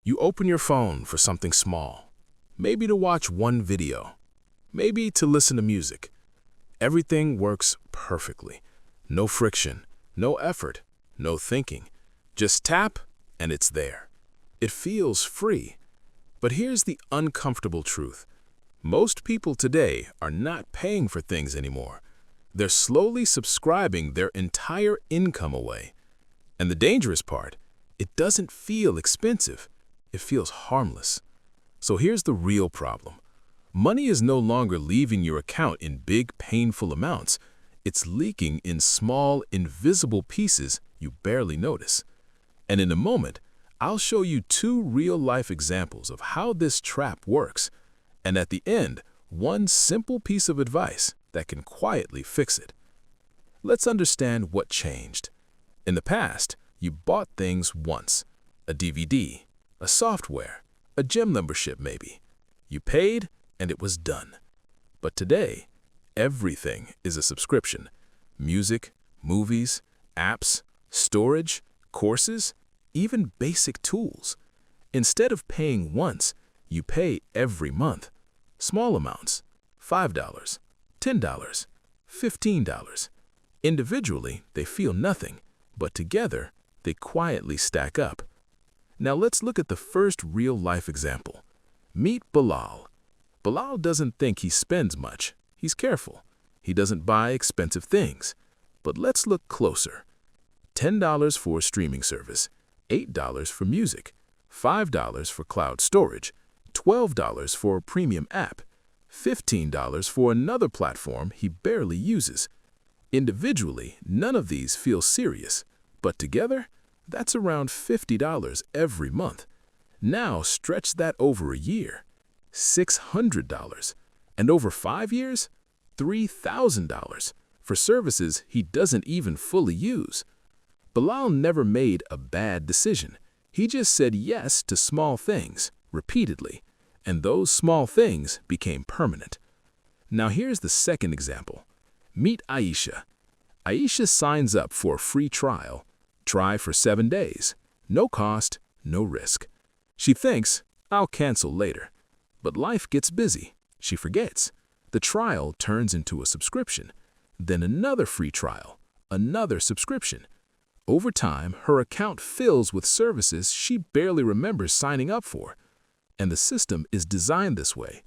You open your phone for something small, maybe to watch one video, maybe to listen to music. Everything works perfectly. No friction, no effort, no thinking. Just tap and it's there. It feels free. But here's the uncomfortable truth. Most people today are not paying for things anymore. They're slowly subscribing their entire income away. And the dangerous part, it doesn't feel expensive. It feels harmless. So here's the real problem. Money is no longer leaving your account in big, painful amounts. It's leaking in small, invisible pieces you barely notice. And in a moment, I'll show you two real-life examples of how this trap works. And at the end, one simple piece of advice that can quietly fix it. Let's understand what changed. In the past, you bought things once. A DVD, a software, a gym membership maybe. You paid and it was done. But today, everything is a subscription. Music, movies, apps, storage, courses, even basic tools. Instead of paying once, you pay every month. Small amounts, $5, $10, $15. Individually, they feel nothing, but together, they quietly stack up. Now let's look at the first real-life example. Meet Bilal. Bilal doesn't think he spends much. He's careful. He doesn't buy expensive things. But let's look closer. $10 for a streaming service, $8 for music, $5 for cloud storage, $12 for a premium app, $15 for another platform he barely uses. Individually, none of these feel serious, but together, that's around $50 every month. Now stretch that over a year, $600, and over 5 years, $3,000 for services he doesn't even fully use. Bilal never made a bad decision. He just said yes to small things repeatedly, and those small things became permanent. Now here's the second example. Meet Ayesha. Ayesha signs up for a free trial. Try for 7 days. No cost, no risk. She thinks, I'll cancel later. But life gets busy. She forgets. The trial turns into a subscription. Then another free trial. Another subscription. Over time, her account fills with services she barely remembers signing up for. And the system is designed this way.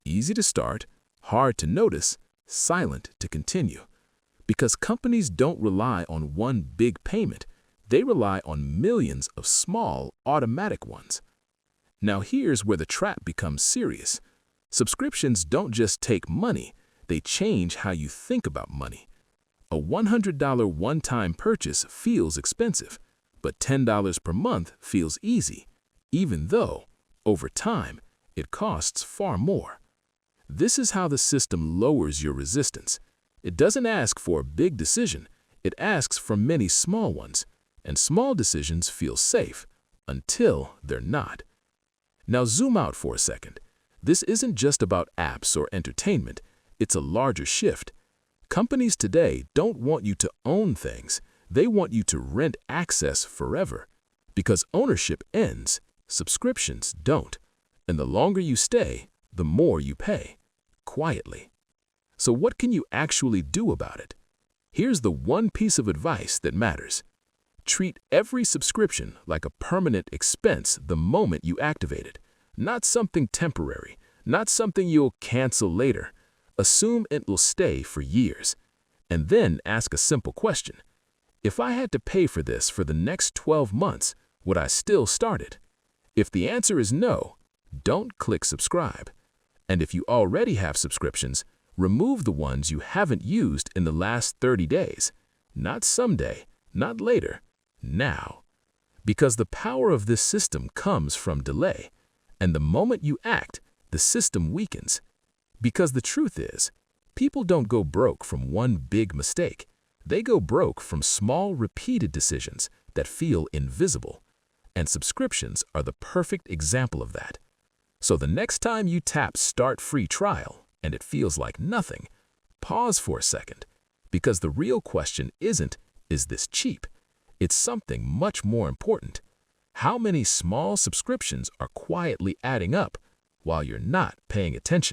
Easy to start, hard to notice, silent to continue. Because companies don't rely on one big payment. They rely on millions of small, automatic ones. Now here's where the trap becomes serious. Subscriptions don't just take money, they change how you think about money. A $100 one-time purchase feels expensive, but $10 per month feels easy, even though, over time, it costs far more. This is how the system lowers your resistance. It doesn't ask for a big decision, it asks for many small ones. And small decisions feel safe until they're not. Now zoom out for a second. This isn't just about apps or entertainment. It's a larger shift. Companies today don't want you to own things. They want you to rent access forever. Because ownership ends, subscriptions don't. And the longer you stay, the more you pay. Quietly. So what can you actually do about it? Here's the one piece of advice that matters. Treat every subscription like a permanent expense the moment you activate it. Not something temporary, not something you'll cancel later. Assume it will stay for years. And then ask a simple question. If I had to pay for this for the next 12 months, would I still start it? If the answer is no, don't click subscribe. And if you already have subscriptions, remove the ones you haven't used in the last 30 days. Not someday, not later. Now. Because the power of this system comes from delay, and the moment you act, the system weakens. Because the truth is, people don't go broke from one big mistake. They go broke from small, repeated decisions that feel invisible. And subscriptions are the perfect example of that. So the next time you tap Start Free Trial and it feels like nothing, pause for a second. Because the real question isn't, is this cheap? It's something much more important. How many small subscriptions are quietly adding up while you're not paying attention?